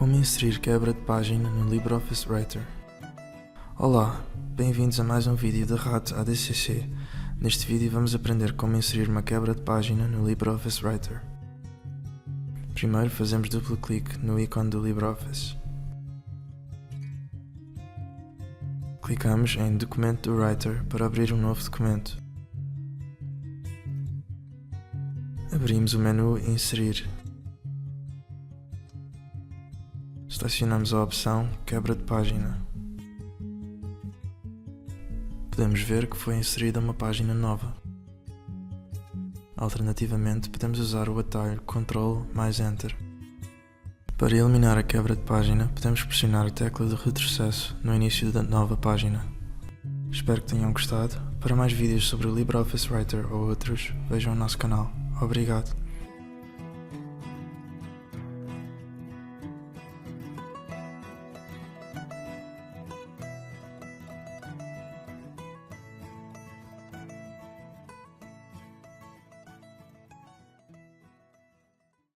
Como inserir quebra de página no LibreOffice Writer. Olá, bem-vindos a mais um vídeo da Rato ADCC. Neste vídeo vamos aprender como inserir uma quebra de página no LibreOffice Writer. Primeiro fazemos duplo clique no ícone do LibreOffice. Clicamos em Documento do Writer para abrir um novo documento. Abrimos o menu Inserir. Selecionamos a opção Quebra de página. Podemos ver que foi inserida uma página nova. Alternativamente, podemos usar o atalho Ctrl mais Enter. Para eliminar a quebra de página, podemos pressionar a tecla de retrocesso no início da nova página. Espero que tenham gostado. Para mais vídeos sobre o LibreOffice Writer ou outros, vejam o nosso canal. Obrigado.